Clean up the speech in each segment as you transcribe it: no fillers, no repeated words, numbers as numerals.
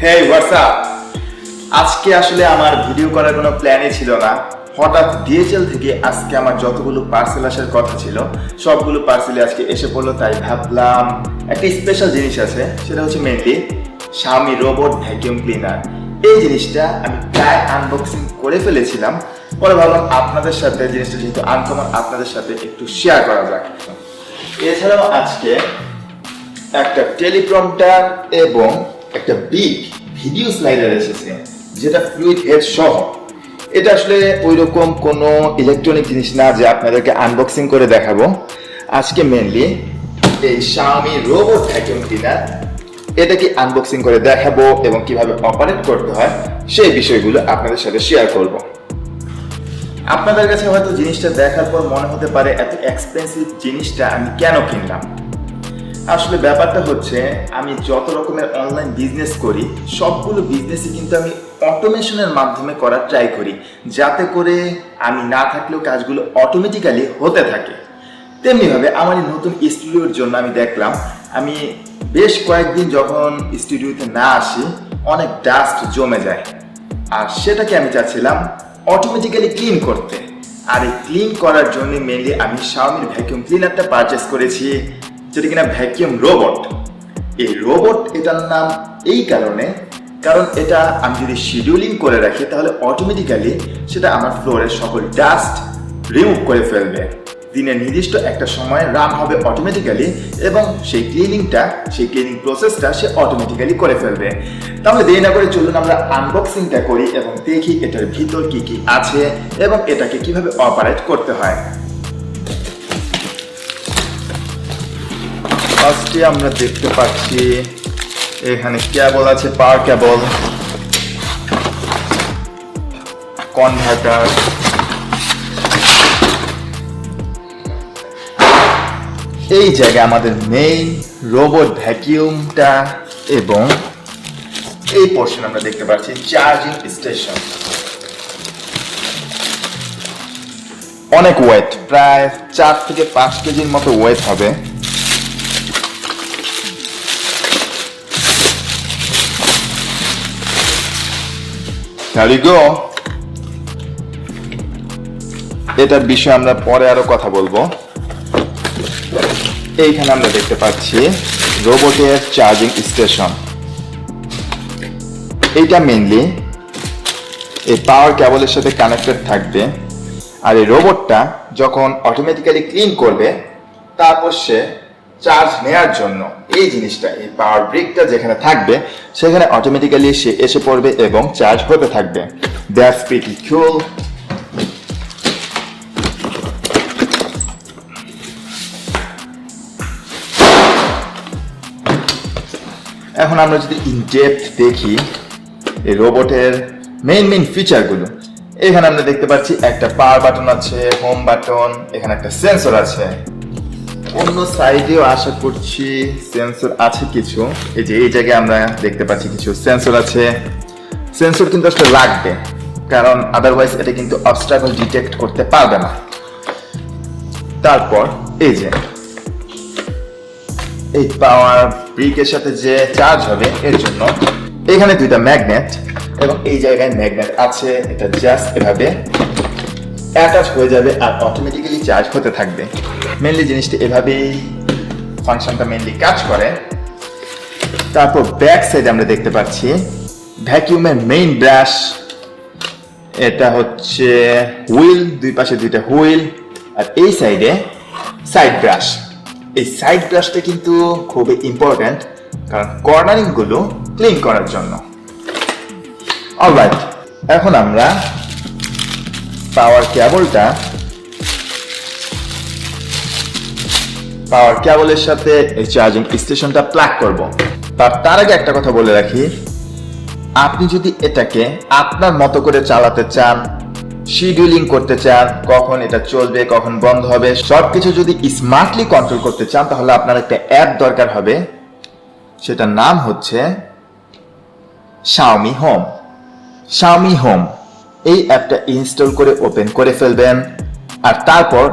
হেই WhatsApp. আজকে আসলে আমার ভিডিও করার কোনো প্ল্যানই ছিল না। হঠাৎ ডিএচএল থেকে আজকে আমার যতগুলো পার্সেল আসার কথা ছিল সবগুলো পার্সেলই আজকে এসে পড়লো, তাই ভাবলাম একটা স্পেশাল জিনিস আছে, সেটা হচ্ছে mainly Xiaomi robot vacuum cleaner. এই জিনিসটা আমি প্রায় আনবক্সিং করে ফেলেছিলাম, পরে ভাবলাম আপনাদের সাথে জিনিসটা যেহেতু আনকমন আপনাদের সাথে একটু শেয়ার করা যাক। এছাড়াও আজকে একটা টেলিপ্রম্পটার এবং একটা বিগ ভিডিও স্লাইডার এসেছে, যেটা ফ্লুইড হেড সহ। এটা আসলে ওইরকম কোনো ইলেকট্রনিক জিনিস না যে আপনাদেরকে আনবক্সিং করে দেখাবো। আজকে মেনলি এই Xiaomi রোবট ভ্যাকিউম ক্লিনার এটাকে আনবক্সিং করে দেখাবো এবং কিভাবে অপারেট করতে হয় সেই বিষয়গুলো আপনাদের সাথে শেয়ার করব। আপনাদের কাছে হয়তো জিনিসটা দেখার পর মনে হতে পারে এত এক্সপেন্সিভ জিনিসটা আমি কেন কিনলাম। আসলে ব্যাপারটা হচ্ছে, আমি যত রকমের অনলাইন বিজনেস করি সবগুলো বিজনেসই কিন্তু আমি অটোমেশনের মাধ্যমে করার ট্রাই করি, যাতে করে আমি না থাকলেও কাজগুলো অটোমেটিক্যালি হতে থাকে। তেমনিভাবে আমার এই নতুন স্টুডিওর জন্য আমি দেখলাম, আমি বেশ কয়েকদিন যখন স্টুডিওতে না আসি অনেক ডাস্ট জমে যায়, আর সেটাকে আমি চাচ্ছিলাম অটোমেটিক্যালি ক্লিন করতে। আর এই ক্লিন করার জন্য মেনলি আমি Xiaomi ভ্যাকিউম ক্লিনারটা পারচেস করেছি, যেটা কিনা ভ্যাকিউম রোবট। এই রোবট এটার নাম এই কারণে, কারণ এটা আমি যদি শিডিউলিং করে রাখি তাহলে অটোমেটিক্যালি সেটা আমার ফ্লোরের সকল ডাস্ট রিমুভ করে ফেলবে। দিনের নির্দিষ্ট একটা সময় রান হবে অটোমেটিক্যালি, এবং সেই ক্লিনিং প্রসেসটা সে অটোমেটিক্যালি করে ফেলবে। তাহলে দেরি না করে চলুন আমরা আনবক্সিংটা করি এবং দেখি এটার ভিতর কি কি আছে এবং এটাকে কিভাবে অপারেট করতে হয়। ফার্স্টে আমরা দেখতে পাচ্ছি এখানে কেবল আছে, পাওয়ার কেবল, কনভার্টার, এই জায়গায় আমাদের মেইন রোবট ভ্যাকিউমটা, এবং এই পোর্শন আমরা দেখতে পাচ্ছি চার্জিং স্টেশন। অনেক ওয়েট, প্রায় 4 থেকে 5 কেজির মতো ওয়েট হবে। There you go. এটার বিষয়ে আমরা পরে আরো কথা বলবো। এইখানে আমরা দেখতে পাচ্ছি রোবটের চার্জিং স্টেশন। এইটা মেইনলি এই পাওয়ার কেবলের সাথে কানেক্টেড থাকবে, আর এই রোবটটা যখন অটোমেটিক্যালি ক্লিন করবে তারপর সে চার্জ নেওয়ার জন্য এই জিনিসটা, এই পাওয়ার ব্রিকটা যেখানে থাকবে সেখানে অটোমেটিক্যালি সে এসে পড়বে এবং চার্জ হতে থাকবে। দ্যাটস প্রিটি কুল। এখন আমরা যদি ইন ডেপথ দেখি এই রোবটের মেইন ফিচারগুলো, এখানে আমরা দেখতে পাচ্ছি একটা পাওয়ার বাটন আছে, হোম বাটন, এখানে একটা সেন্সর আছে। অন্য সাইডেও আশা করছি সেন্সর আছে কিছু। এই যে এই জায়গায় আমরা দেখতে পাচ্ছি কিছু সেন্সর আছে। সেন্সর কিন্তু আসলে লাগবে, কারণ আদারওয়াইজ এটা কিন্তু অবস্ট্রাকল ডিটেক্ট করতে পারবে না। তারপর এই যে এই পাওয়ার ব্রিকের সাথে যে চার্জ হবে এর জন্য এখানে দুইটা ম্যাগনেট, এবং এই জায়গায় ম্যাগনেট আছে। এটা জাস্ট এভাবে অ্যাটাচ হয়ে যাবে আর অটোমেটিক্যালি চার্জ হতে থাকবে। মেনলি জিনিসটা এভাবেই ফাংশনটা মেনলি কাজ করে। তারপর ব্যাক সাইডে আমরা দেখতে পাচ্ছি ভ্যাকিউমের মেইন ব্রাশ। এটা হচ্ছে হুইল, দুই পাশে দুইটা হুইল, আর এই সাইডে সাইড ব্রাশ। এই সাইড ব্রাশটা কিন্তু খুবই ইম্পর্টেন্ট, কারণ কর্নারিং গুলো ক্লিন করার জন্য। অলরাইট, এখন আমরা পাওয়ার কেবলের সাথে এই চার্জিং স্টেশনটা প্লাগ করব। তার আগে একটা কথা বলে রাখি, আপনি যদি এটাকে আপনার মতো করে চালাতে চান, শিডিউলিং করতে চান, কখন এটা চলবে কখন বন্ধ হবে সবকিছু যদি স্মার্টলি কন্ট্রোল করতে চান, তাহলে আপনার একটা অ্যাপ দরকার হবে। সেটার নাম হচ্ছে Xiaomi Home। এই অ্যাপটা ইনস্টল করে ওপেন করে ফেলবেন, আর তারপর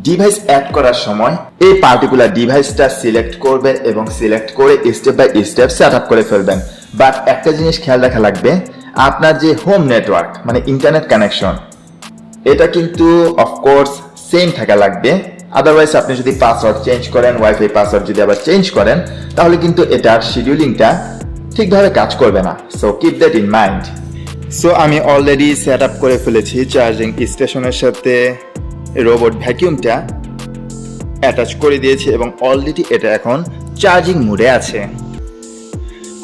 ডিভাইস অ্যাড করার সময় এই পার্টিকুলার ডিভাইসটা সিলেক্ট করবেন এবং সিলেক্ট করে step by step set up করে ফেলবেন। বাট একটা জিনিস খেয়াল রাখা লাগবে, আপনার যে হোম নেটওয়ার্ক মানে ইন্টারনেট কানেকশন, এটা কিন্তু অফকোর্স সেম থাকা লাগবে। আদারওয়াইজ আপনি যদি পাসওয়ার্ড চেঞ্জ করেন, ওয়াইফাই পাসওয়ার্ড যদি আবার চেঞ্জ করেন, তাহলে কিন্তু এটার শিডিউলিংটা ঠিকভাবে কাজ করবে না। So keep that in mind. So আমি অলরেডি সেট আপ করে ফেলেছি চার্জিং স্টেশনের সাথে রোবট ভ্যাকিউমটা অ্যাটাচ করে দিয়েছি এবং অলরেডি এটা এখন চার্জিং মোডে আছে।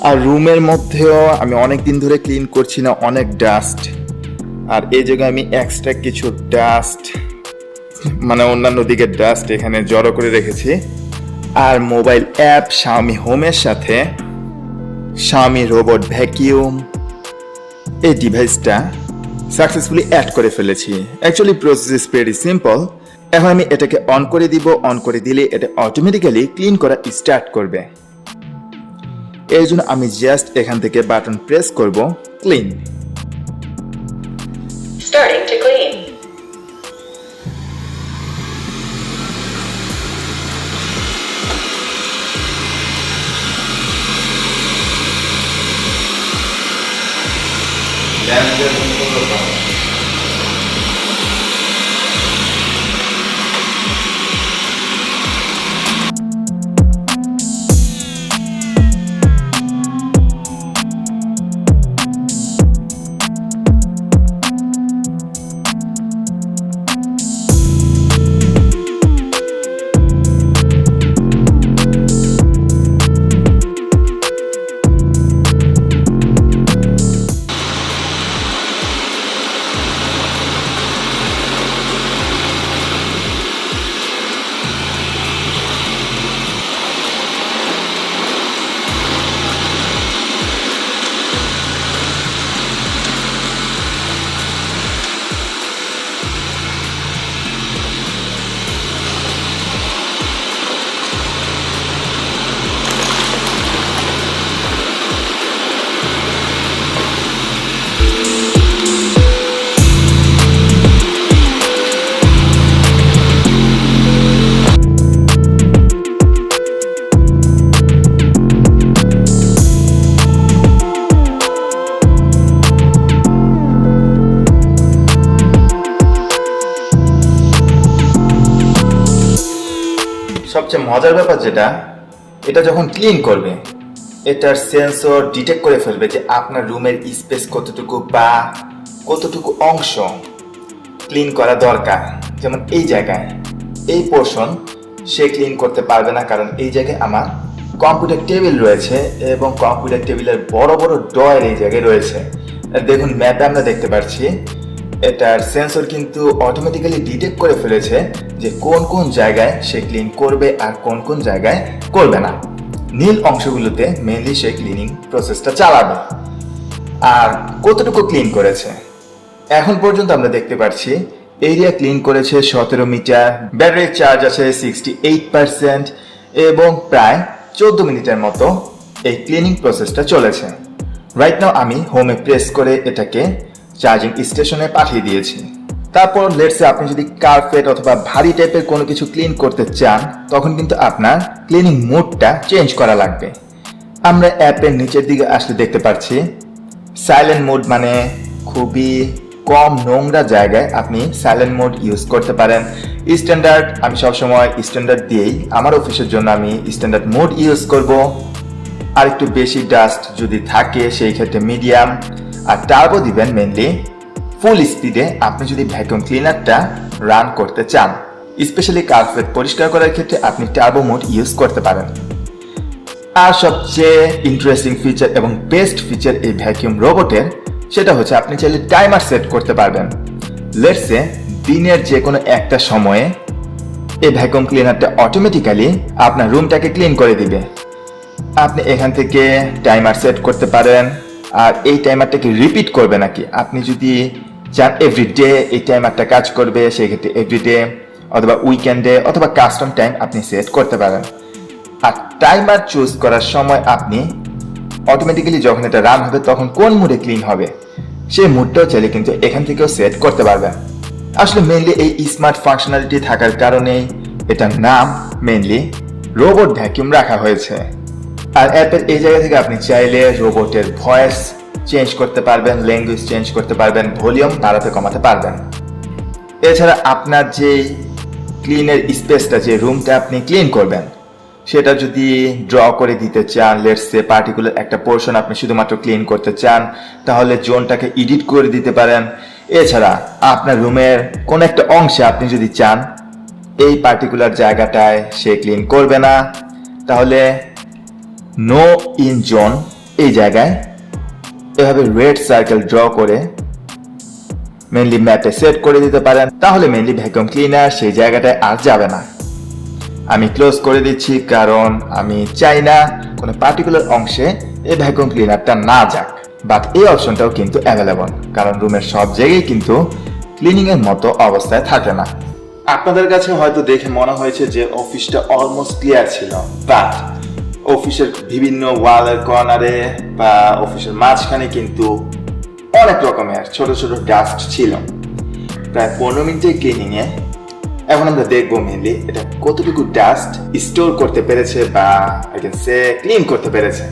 আর রুমের মধ্যেও আমি অনেক দিন ধরে ক্লিন করছি না, অনেক ডাস্ট। আর এই জায়গায় আমি এক্সট্রা কিছু ডাস্ট মানে অন্যান্য দিকের ডাস্ট এখানে জড়ো করে রেখেছি। আর মোবাইল অ্যাপ Xiaomi হোমের সাথে Xiaomi রোবট ভ্যাকিউম এই ডিভাইসটা সাকসেসফুলি অ্যাড করে ফেলেছি। Actually process is very simple. এখন আমি এটাকে অন করে দিব। অন করে দিলে এটা অটোমেটিক্যালি ক্লিন করা স্টার্ট করবে। এর জন্য আমি জাস্ট এখান থেকে বাটন প্রেস করব, ক্লিন। Starting to clean. সবচেয়ে মজার ব্যাপার যেটা, এটা যখন ক্লিন করবে এটার সেন্সর ডিটেক্ট করে ফেলবে যে আপনার রুমের স্পেস কতটুকু বা কতটুকু অংশ ক্লিন করা দরকার। যেমন এই জায়গায় এই পোর্শন সে ক্লিন করতে পারবে না, কারণ এই জায়গায় আমার কম্পিউটার টেবিল রয়েছে এবং কম্পিউটার টেবিলের বড় বড় ড্রয়ার এই জায়গায় রয়েছে। দেখুন ম্যাপে আমরা দেখতে পাচ্ছি এটার সেন্সর কিন্তু অটোমেটিক্যালি ডিটেক্ট করে ফেলেছে যে কোন কোন জায়গায় সে ক্লিন করবে আর কোন কোন জায়গায় করবে না। নীল অংশগুলোতে মেইনলি সে ক্লিনিং প্রসেসটা চালাবে। আর কতটুকু ক্লিন করেছে এখন পর্যন্ত আমরা দেখতে পাচ্ছি, এরিয়া ক্লিন করেছে 17 মিটার, ব্যাটারি চার্জ আছে 68% এবং প্রায় 14 মিনিটের মতো এই ক্লিনিং প্রসেসটা চলেছে। রাইট নাও আমি হোমে প্রেস করে এটাকে চার্জিং স্টেশনে পাঠিয়ে দিয়েছি। তারপর লেটসে আপনি যদি কার্পেট অথবা ভারী টাইপের কোনো কিছু ক্লিন করতে চান, তখন কিন্তু আপনার ক্লিনিং মোডটা চেঞ্জ করা লাগবে। আমরা অ্যাপের নিচের দিকে আসলে দেখতে পাচ্ছি সাইলেন্ট মোড, মানে খুবই কম নোংরা জায়গায় আপনি সাইলেন্ট মোড ইউজ করতে পারেন। স্ট্যান্ডার্ড আমি সবসময় স্ট্যান্ডার্ড দিয়েই আমার অফিসের জন্য আমি স্ট্যান্ডার্ড মোড ইউজ করব। আর একটু বেশি ডাস্ট যদি থাকে সেই ক্ষেত্রে মিডিয়াম, আর টার্বো দিবেন মেনলি ফুল স্পিডে আপনি যদি ভ্যাকুয়াম ক্লিনারটা রান করতে চান। স্পেশালি কার্পেট পরিষ্কার করার ক্ষেত্রে আপনি টার্বো মোড ইউজ করতে পারেন। আর সবচেয়ে ইন্টারেস্টিং ফিচার এবং বেস্ট ফিচার এই ভ্যাকুয়াম রোবটের, সেটা হচ্ছে আপনি চাইলে টাইমার সেট করতে পারবেন। লেটসে দিনের যে কোনো একটা সময়ে এই ভ্যাকুয়াম ক্লিনারটা অটোমেটিক্যালি আপনার রুমটাকে ক্লিন করে দিবে। আপনি এখান থেকে টাইমার সেট করতে পারেন। আর এই টাইমারটাকে রিপিট করবে নাকি, আপনি যদি চান এভরিডে এই টাইমারটা কাজ করবে, সেক্ষেত্রে এভরিডে অথবা উইকেন্ডে অথবা কাস্টম টাইম আপনি সেট করতে পারেন। আর টাইমার চুজ করার সময় আপনি অটোমেটিক্যালি যখন এটা রান হবে তখন কোন মুডে ক্লিন হবে সেই মুডটাও চাইলে কিন্তু এখান থেকেও সেট করতে পারবেন। আসলে মেইনলি এই স্মার্ট ফাংশনালিটি থাকার কারণেই এটার নাম মেইনলি রোবট ভ্যাকুয়াম রাখা হয়েছে। আর অ্যাপের এই জায়গা থেকে আপনি চাইলে রোবটের ভয়েস চেঞ্জ করতে পারবেন, ল্যাঙ্গুয়েজ চেঞ্জ করতে পারবেন, ভলিউম বাড়াতে কমাতে পারবেন। এছাড়া আপনার যে ক্লিনের স্পেসটা, যে রুমটা আপনি ক্লিন করবেন, সেটা যদি ড্র করে দিতে চান, লেটস সে পার্টিকুলার একটা পোর্শন আপনি শুধুমাত্র ক্লিন করতে চান, তাহলে জোনটাকে এডিট করে দিতে পারেন। এছাড়া আপনার রুমের কোন একটা অংশে আপনি যদি চান এই পার্টিকুলার জায়গাটায় সে ক্লিন করবে না, তাহলে নো ইন জোন এই জায়গায় এভাবে রেড সার্কেল ড্র করে মেনলি ম্যাপে সেট করে দিতে পারেন, তাহলে মেনলি ভ্যাকুয়াম ক্লিনার সেই জায়গাটায় আর যাবে না। আমি ক্লোজ করে দিচ্ছি কারণ আমি চাই না কোনো পার্টিকুলার অংশে এই ভ্যাকুয়াম ক্লিনারটা না যাক। বাট এই অপশনটাও কিন্তু অ্যাভেলেবল, কারণ রুমের সব জায়গায় কিন্তু ক্লিনিং এর মতো অবস্থায় থাকে না। আপনাদের কাছে হয়তো দেখে মনে হয়েছে যে অফিসটা অলমোস্ট ক্লিয়ার ছিল, বাট অফিসের বিভিন্ন ওয়ালের কর্নারে বা অফিসের মাঝখানে কিন্তু অনেক রকমের ছোট ছোট ডাস্ট ছিল। প্রায় 15 মিনিটের ক্লিনিং এ এখন আমরা দেখবো মেনলি এটা কতটুকু ডাস্ট স্টোর করতে পেরেছে বা ক্লিন করতে পেরেছে।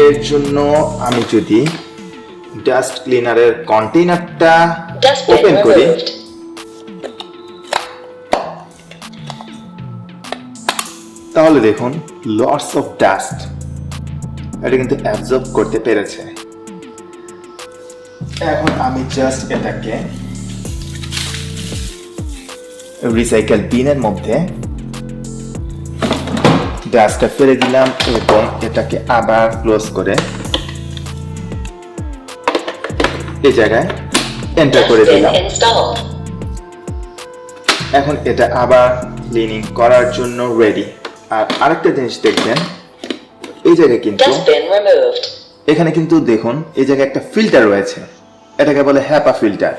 এর জন্য আমি যদি ডাস্ট ক্লিনারের কন্টেইনারটা ওপেন করি, তাহলে দেখুন লটস অফ ডাস্ট এটা কিন্তু অ্যাবজর্ব করতে পেরেছে। এখন আমি জাস্ট এটাকে রিসাইকেল বিনের মধ্যে ডাস্টটা ফেলে দিলাম এবং এটাকে আবার ক্লোজ করে এই জায়গায় এন্টার করে দিলাম। এখন এটা আবার ক্লিনিং করার জন্য রেডি। আর আরেকটা জিনিস দেখবেন, এই জায়গায় কিন্তু এখানে কিন্তু দেখুন এই জায়গায় একটা ফিল্টার রয়েছে, এটাকে বলে হ্যাপা ফিল্টার।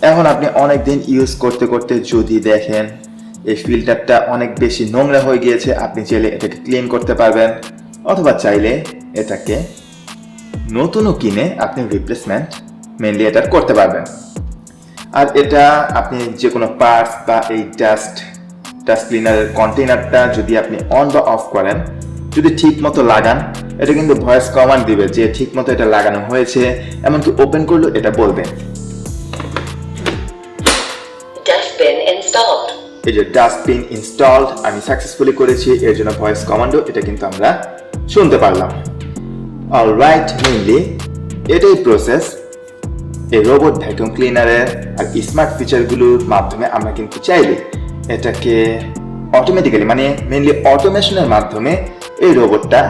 এখন আপনি অনেকদিন ইউজ করতে করতে যদি দেখেন এই ফিল্টারটা অনেক বেশি নোংরা হয়ে গিয়েছে, আপনি চাইলে এটাকে ক্লিন করতে পারবেন, অথবা চাইলে এটাকে নতুনও কিনে আপনি রিপ্লেসমেন্ট মেনলি এটার করতে পারবেন। আর এটা আপনি যে কোনো পার্টস বা এই ডাস্ট ক্লিনারের কন্টেইনারটা যদি আপনি অন বা অফ করেন, যদি ঠিক মতো লাগান, এটা কিন্তু ভয়েস কমান্ড দিবে যে ঠিক মতো এটা লাগানো হয়েছে, এমনকি ওপেন করলে এটা বলবে এই যে ডাস্টবিন ইনস্টলড আমি সাকসেসফুলি করেছি, এর জন্য ভয়েস কমান্ডও এটা কিন্তু আমরা শুনতে পারলাম। অলরাইট, মেইনলি এটাই প্রসেস এই রোবট ভ্যাকুয়াম ক্লিনারের আর স্মার্ট ফিচারগুলোর মাধ্যমে আমরা কিন্তু চাইলে এটাকে অটোমেটিক্যালি মানে মেইনলি অটোমেশনের মাধ্যমে এই রোবটটা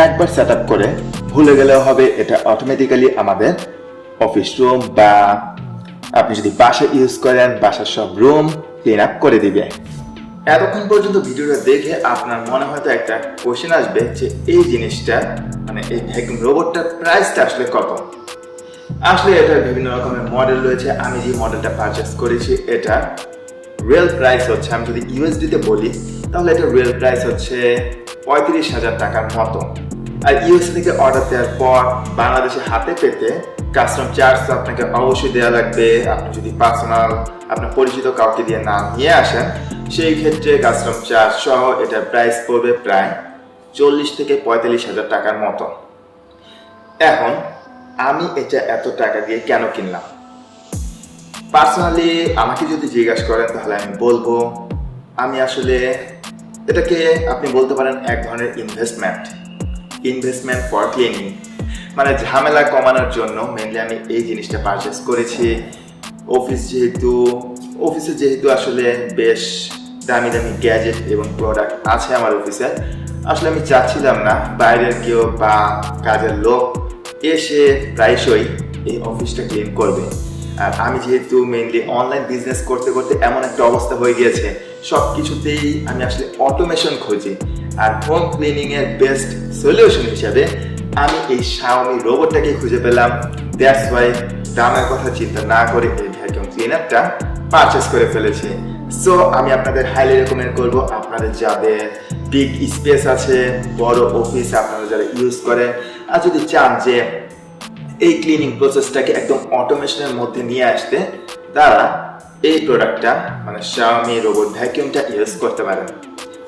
একবার সেট আপ করে ভুলে গেলেও হবে, এটা অটোমেটিক্যালি আমাদের অফিস রুম বা আপনি যদি বাসা ইউজ করেন বাসার সব রুম ক্লিন আপ করে দিবে। এতক্ষণ পর্যন্ত ভিডিওটা দেখে আপনার মনে হয়তো একটা কোশ্চেন আসবে যে এই জিনিসটা মানে এই ভ্যাকুয়াম রোবটটার প্রাইসটা আসলে কত। আসলে এটার বিভিন্ন রকমের মডেল রয়েছে। আমি যে মডেলটা পারচেস করেছি এটা রিয়েল প্রাইস হচ্ছে, আমি যদি ইউএসডিতে বলি তাহলে এটা রিয়েল প্রাইস হচ্ছে 35,000 টাকার মতো। আর ইউএস থেকে অর্ডার দেওয়ার পর বাংলাদেশে হাতে পেতে কাস্টম চার্জ তো আপনাকে অবশ্যই দেওয়া লাগবে। আপনি যদি পার্সোনাল আপনার পরিচিত কাউকে দিয়ে না নিয়ে আসেন, সেই ক্ষেত্রে কাস্টম চার্জ সহ এটার প্রাইস পড়বে প্রায় 40 থেকে 45,000 টাকার মতো। এখন আমি এটা এত টাকা দিয়ে কেন কিনলাম? পার্সোনালি আমাকে যদি জিজ্ঞাসা করেন তাহলে আমি বলবো আমি আসলে এটাকে আপনি বলতে পারেন এক ধরনের ইনভেস্টমেন্ট ফর ক্লিনিং, মানে ঝামেলা কমানোর জন্য মেনলি আমি এই জিনিসটা পারচেস করেছি। অফিসে যেহেতু আসলে বেশ দামি দামি গ্যাজেট এবং প্রোডাক্ট আছে আমার অফিসে, আসলে আমি চাচ্ছিলাম না বাইরের কেউ বা কাজের লোক এসে প্রায়শই এই অফিসটা ক্লিন করবে। আর আমি যেহেতু মেইনলি অনলাইন বিজনেস করতে করতে এমন একটা অবস্থা হয়ে গিয়েছে, সব কিছুতেই আমি আসলে অটোমেশন খুঁজি। আর হোম ক্লিনিং এর বেস্ট সলিউশন হিসাবে আমি এই Xiaomi রোবটটাকে খুঁজে পেলাম। দ্যাটস ওয়াই দামের কথা চিন্তা না করে এই ভ্যাকুয়াম ক্লিনারটা পারচেস করে ফেলেছি। সো আমি আপনাদের হাইলি রেকমেন্ড করবো, আপনাদের যাদের বিগ স্পেস আছে, বড় অফিস আপনারা যারা ইউজ করেন, আর যদি চান যে এই ক্লিনিং প্রসেসটাকে একদম অটোমেশনের মধ্যে নিয়ে আসতে, তারা এই প্রোডাক্টটা মানে Xiaomi রোবট ভ্যাকুয়ামটা ইউজ করতে পারেন।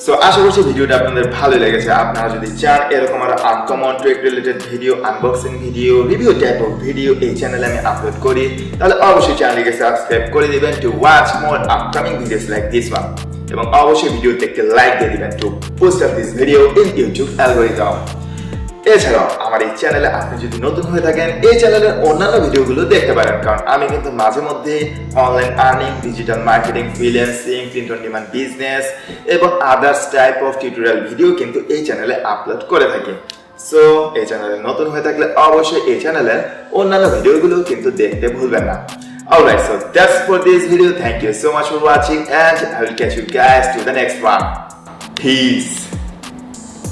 সো আশা করছি ভিডিওটা আপনাদের ভালো লেগেছে। আপনারা যদি চান এরকম আরো uncommon tech related video, unboxing video, review type of video এই চ্যানেলে আমি আপলোড করি, তাহলে অবশ্যই চ্যানেলটিকে সাবস্ক্রাইব করে দিবেন to watch more upcoming videos like this one, এবং অবশ্যই ভিডিওতে একটা লাইক দিয়ে দিবেন to post up this video in YouTube algorithm. এছাড়াও আমার এই চ্যানেলে আপনি যদি নতুন হয়ে থাকেন, এই চ্যানেলের অন্যান্য ভিডিওগুলো দেখতে পারেন, কারণ আমি কিন্তু মাঝে মধ্যে online earning, digital marketing, freelancing, print on demand business এবং others type of tutorial video কিন্তু এই চ্যানেলে আপলোড করে থাকি। সো এই চ্যানেলে নতুন হয়ে থাকলে অবশ্যই এই চ্যানেলের অন্যান্য ভিডিওগুলো কিন্তু দেখতে ভুলবেন না। Alright, so that's for this video. Thank you so much for watching, and I will catch you guys to the next one. Peace.